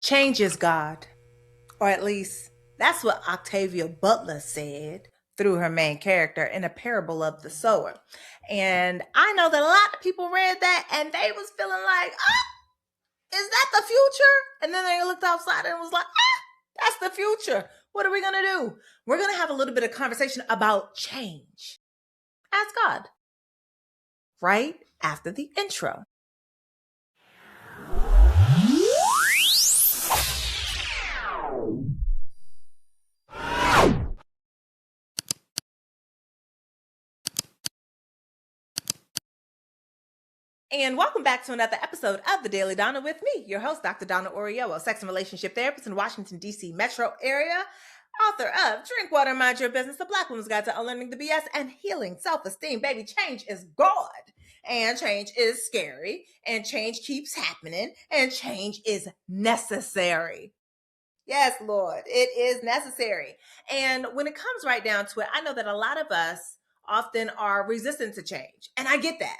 Change is God, or at least that's what Octavia Butler said through her main character in a parable of the sower. And I know that a lot of people read that and they was feeling like, is that the future? And then they looked outside and was like, that's the future. What are we going to do? We're going to have a little bit of conversation about change. Ask God right after the intro. And welcome back to another episode of The Daily Donna with me, your host, Dr. Donna Oriowo, sex and relationship therapist in Washington, D.C. metro area, author of Drink Water, Mind Your Business, A Black Woman's Guide to Unlearning the BS and Healing Self-Esteem. Baby, change is God, and change is scary, and change keeps happening, and change is necessary. Yes, Lord, it is necessary. And when it comes right down to it, I know that a lot of us often are resistant to change, and I get that.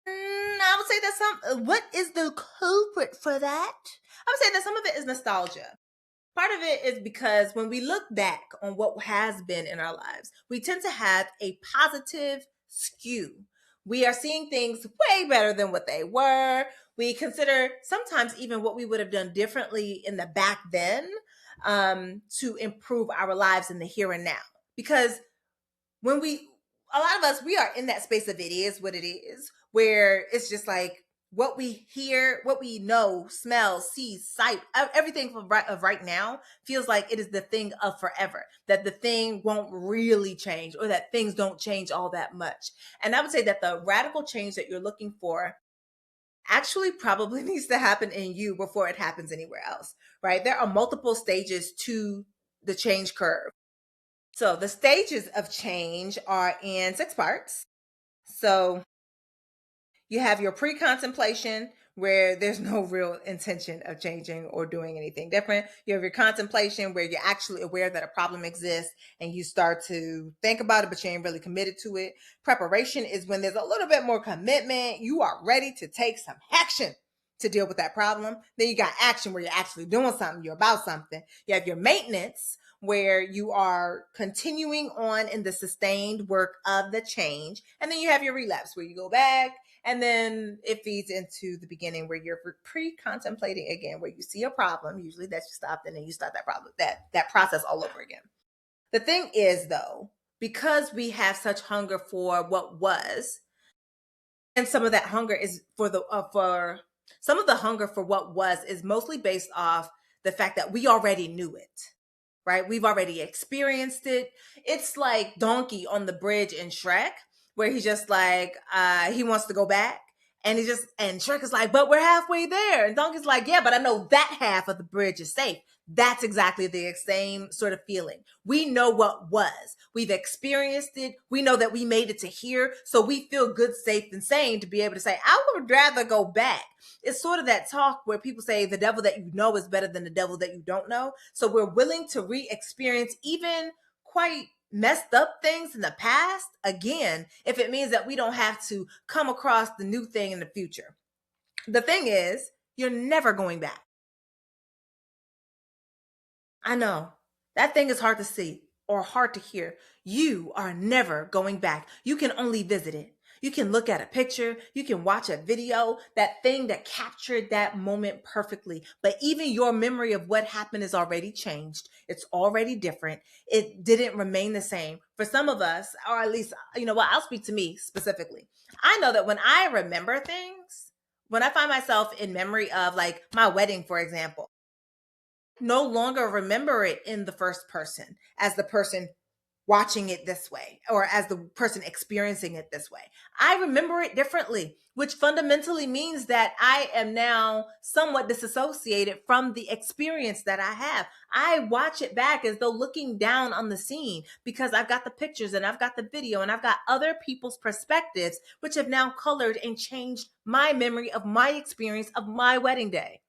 I would say that what is the culprit for that? I would say that some of it is nostalgia. Part of it is because when we look back on what has been in our lives, we tend to have a positive skew. We are seeing things way better than what they were. We consider sometimes even what we would have done differently in the back then to improve our lives in the here and now. Because when a lot of us, we are in that space of it is what it is, where it's just like what we hear, what we know, smell, see, sight, everything of right now feels like it is the thing of forever, that the thing won't really change or that things don't change all that much. And I would say that the radical change that you're looking for actually probably needs to happen in you before it happens anywhere else, right? There are multiple stages to the change curve. So the stages of change are in 6 parts. So you have your pre-contemplation, where there's no real intention of changing or doing anything different. You have your contemplation, where you're actually aware that a problem exists and you start to think about it, but you ain't really committed to it. Preparation is when there's a little bit more commitment. You are ready to take some action to deal with that problem. Then you got action, where you're actually doing something, you're about something. You have your maintenance, where you are continuing on in the sustained work of the change. And then you have your relapse, where you go back, and then it feeds into the beginning, where you're pre-contemplating again, where you see a problem, usually that you stopped, and then you start that problem, that process all over again. The thing is, though, because we have such hunger for what was, and some of that hunger is for some of the hunger for what was is mostly based off the fact that we already knew it, right? We've already experienced it. It's like Donkey on the bridge in Shrek, where he's just like, he wants to go back. And Shrek is like, but we're halfway there. And Donkey's like, yeah, but I know that half of the bridge is safe. That's exactly the same sort of feeling. We know what was. We've experienced it. We know that we made it to here. So we feel good, safe, and sane to be able to say, I would rather go back. It's sort of that talk where people say the devil that you know is better than the devil that you don't know. So we're willing to re-experience even quite messed up things in the past again, if it means that we don't have to come across the new thing in the future. The thing is, you're never going back. I know that thing is hard to see or hard to hear. You are never going back. You can only visit it. You can look at a picture, you can watch a video, that thing that captured that moment perfectly. But even your memory of what happened is already changed. It's already different. It didn't remain the same. For some of us, or at least, I'll speak to me specifically. I know that when I remember things, when I find myself in memory of like my wedding, for example, no longer remember it in the first person as the person watching it this way or as the person experiencing it this way. I remember it differently, which fundamentally means that I am now somewhat disassociated from the experience that I have. I watch it back as though looking down on the scene because I've got the pictures and I've got the video and I've got other people's perspectives, which have now colored and changed my memory of my experience of my wedding day,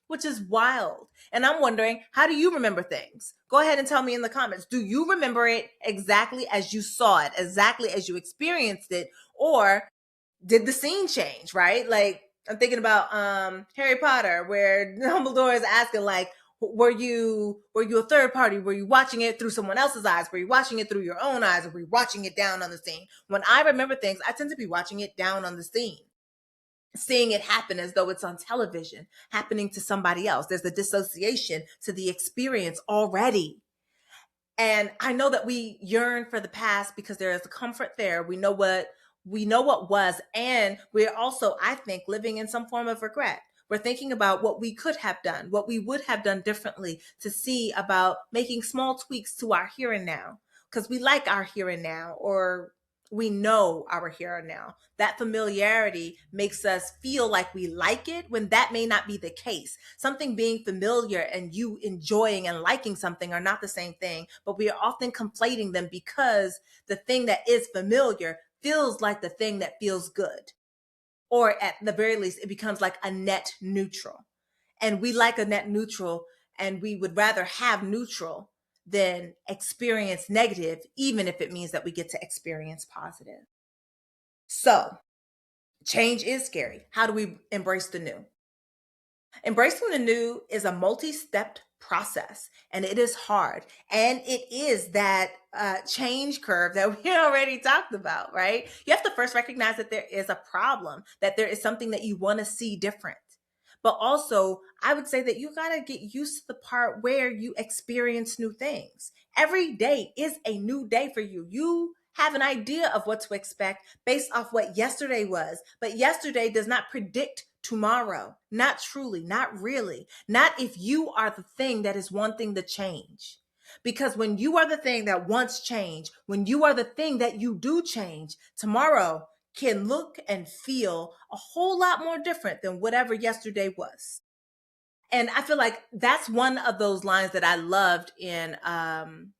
which is wild. And I'm wondering, how do you remember things? Go ahead and tell me in the comments. Do you remember it exactly as you saw it, exactly as you experienced it? Or did the scene change, right? Like, I'm thinking about Harry Potter, where Dumbledore is asking, like, were you a third party? Were you watching it through someone else's eyes? Were you watching it through your own eyes? Or were you watching it down on the scene? When I remember things, I tend to be watching it down on the scene, seeing it happen as though it's on television, happening to somebody else. There's a dissociation to the experience already. And I know that we yearn for the past because there is a comfort there. We know what was, and we're also, I think, living in some form of regret. We're thinking about what we could have done, what we would have done differently, to see about making small tweaks to our here and now, because we like our here and now, or we know our here and now. That familiarity makes us feel like we like it when that may not be the case. Something being familiar and you enjoying and liking something are not the same thing, but we are often conflating them because the thing that is familiar feels like the thing that feels good. Or at the very least, it becomes like a net neutral. And we like a net neutral, and we would rather have neutral than experience negative, even if it means that we get to experience positive. So, change is scary. How do we embrace the new? Embracing the new is a multi-stepped process, and it is hard. And it is that change curve that we already talked about, right? You have to first recognize that there is a problem, that there is something that you want to see different. But also, I would say that you got to get used to the part where you experience new things. Every day is a new day for you. You have an idea of what to expect based off what yesterday was, but yesterday does not predict tomorrow. Not truly, not really. Not if you are the thing that is wanting the change. Because when you are the thing that wants change, when you are the thing that you do change, tomorrow can look and feel a whole lot more different than whatever yesterday was. And I feel like that's one of those lines that I loved in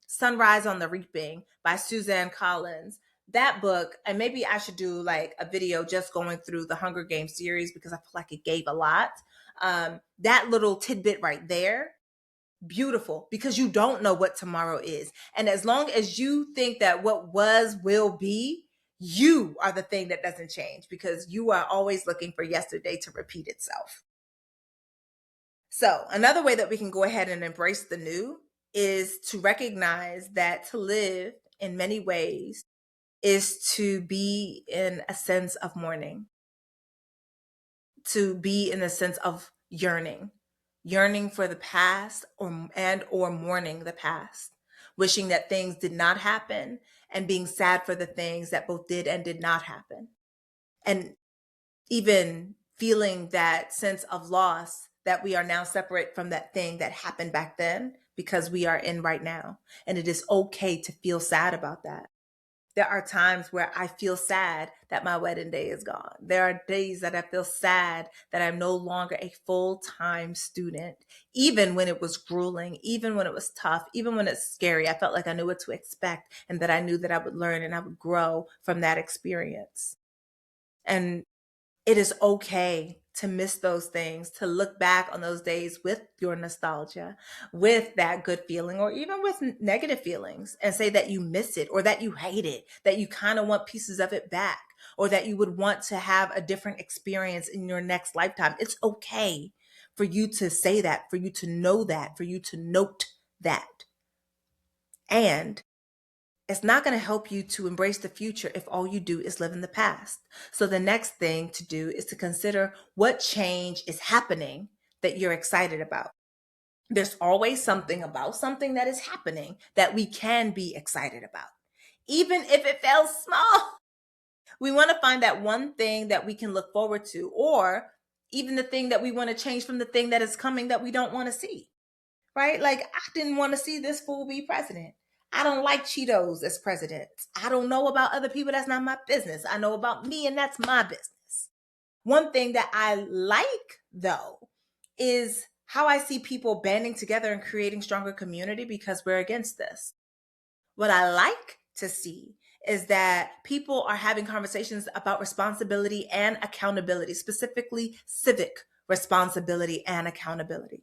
Sunrise on the Reaping by Suzanne Collins. That book, and maybe I should do like a video just going through the Hunger Games series because I feel like it gave a lot. That little tidbit right there, beautiful, because you don't know what tomorrow is. And as long as you think that what was will be, you are the thing that doesn't change, because you are always looking for yesterday to repeat itself. So, another way that we can go ahead and embrace the new is to recognize that to live in many ways is to be in a sense of mourning, to be in a sense of yearning for the past, or mourning the past, wishing that things did not happen, and being sad for the things that both did and did not happen. And even feeling that sense of loss that we are now separate from that thing that happened back then, because we are in right now. And it is okay to feel sad about that. There are times where I feel sad that my wedding day is gone. There are days that I feel sad that I'm no longer a full-time student. Even when it was grueling, even when it was tough, even when it's scary, I felt like I knew what to expect, and that I knew that I would learn and I would grow from that experience. And it is okay to miss those things, to look back on those days with your nostalgia, with that good feeling, or even with negative feelings, and say that you miss it, or that you hate it, that you kind of want pieces of it back, or that you would want to have a different experience in your next lifetime. It's okay for you to say that, for you to know that, for you to note that. And it's not going to help you to embrace the future if all you do is live in the past. So the next thing to do is to consider what change is happening that you're excited about. There's always something about something that is happening that we can be excited about, even if it feels small. We want to find that one thing that we can look forward to, or even the thing that we want to change from the thing that is coming that we don't want to see. Right? Like, I didn't want to see this fool be president. I don't like Cheetos as president. I don't know about other people. That's not my business. I know about me, and that's my business. One thing that I like, though, is how I see people banding together and creating stronger community because we're against this. What I like to see is that people are having conversations about responsibility and accountability, specifically civic responsibility and accountability.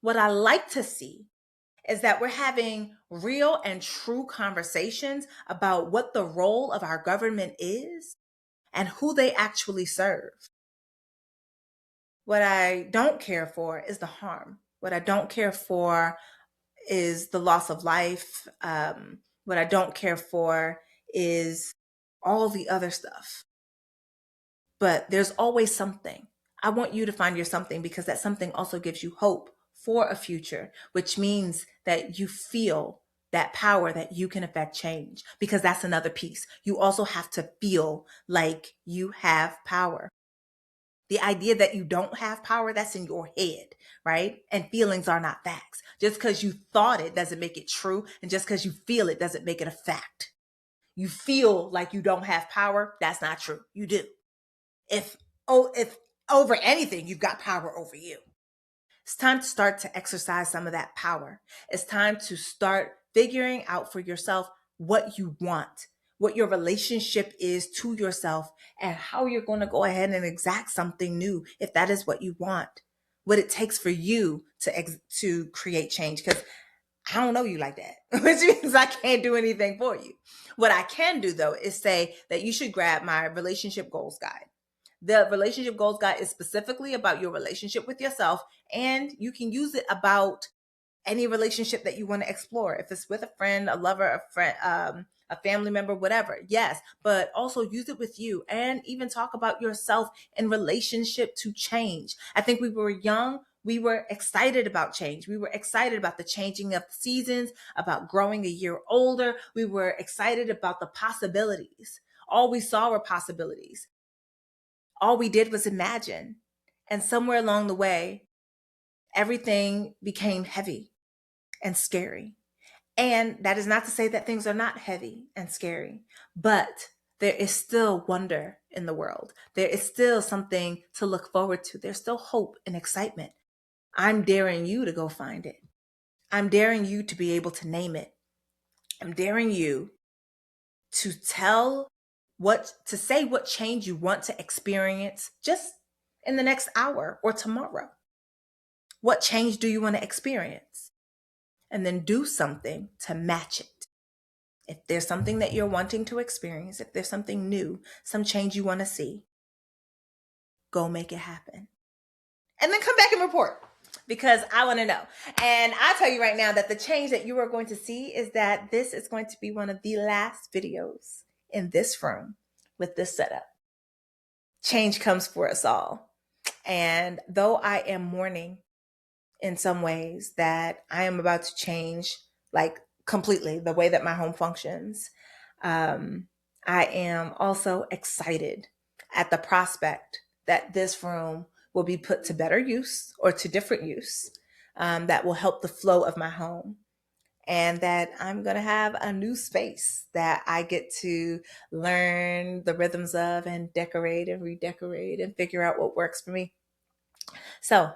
What I like to see is that we're having real and true conversations about what the role of our government is and who they actually serve. What I don't care for is the harm. What I don't care for is the loss of life. What I don't care for is all the other stuff. But there's always something. I want you to find your something because that something also gives you hope for a future, which means that you feel that power that you can affect change because that's another piece. You also have to feel like you have power. The idea that you don't have power, that's in your head, right? And feelings are not facts. Just because you thought it doesn't make it true. And just because you feel it doesn't make it a fact. You feel like you don't have power, that's not true. You do. If over anything, you've got power over you. It's time to start to exercise some of that power. It's time to start figuring out for yourself what you want, what your relationship is to yourself, and how you're going to go ahead and exact something new if that is what you want. What it takes for you to create change, because I don't know you like that, which means I can't do anything for you. What I can do though is say that you should grab my relationship goals guide. The relationship goals guide is specifically about your relationship with yourself, and you can use it about any relationship that you want to explore. If it's with a friend, a lover, a family member, whatever. Yes, but also use it with you and even talk about yourself in relationship to change. I think we were young. We were excited about change. We were excited about the changing of the seasons, about growing a year older. We were excited about the possibilities. All we saw were possibilities. All we did was imagine. And somewhere along the way, everything became heavy and scary. And that is not to say that things are not heavy and scary, but there is still wonder in the world. There is still something to look forward to. There's still hope and excitement. I'm daring you to go find it. I'm daring you to be able to name it. I'm daring you to say what change you want to experience just in the next hour or tomorrow. What change do you want to experience? And then do something to match it. If there's something that you're wanting to experience, if there's something new, some change you want to see, go make it happen. And then come back and report because I want to know. And I'll tell you right now that the change that you are going to see is that this is going to be one of the last videos in this room with this setup. Change comes for us all. And though I am mourning in some ways that I am about to change, like completely the way that my home functions, I am also excited at the prospect that this room will be put to better use or to different use that will help the flow of my home. And that I'm going to have a new space that I get to learn the rhythms of and decorate and redecorate and figure out what works for me. So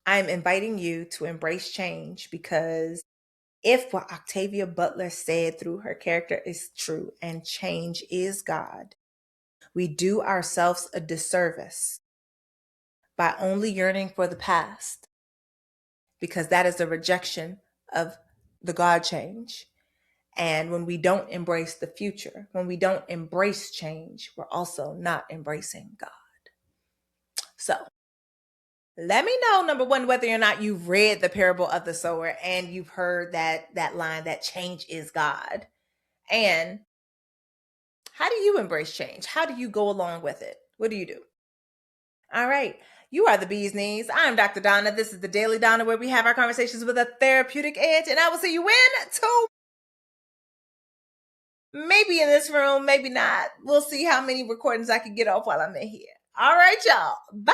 I'm inviting you to embrace change because if what Octavia Butler said through her character is true and change is God, we do ourselves a disservice by only yearning for the past because that is a rejection of the God change. And when we don't embrace the future, when we don't embrace change, we're also not embracing God. So let me know, number one, whether or not you've read the parable of the sower and you've heard that line that change is God. And how do you embrace change? How do you go along with it? What do you do? All right. You are the bee's knees. I'm Dr. Donna. This is the Daily Donna, where we have our conversations with a therapeutic edge. And I will see you in two. Maybe in this room, maybe not. We'll see how many recordings I can get off while I'm in here. All right, y'all. Bye.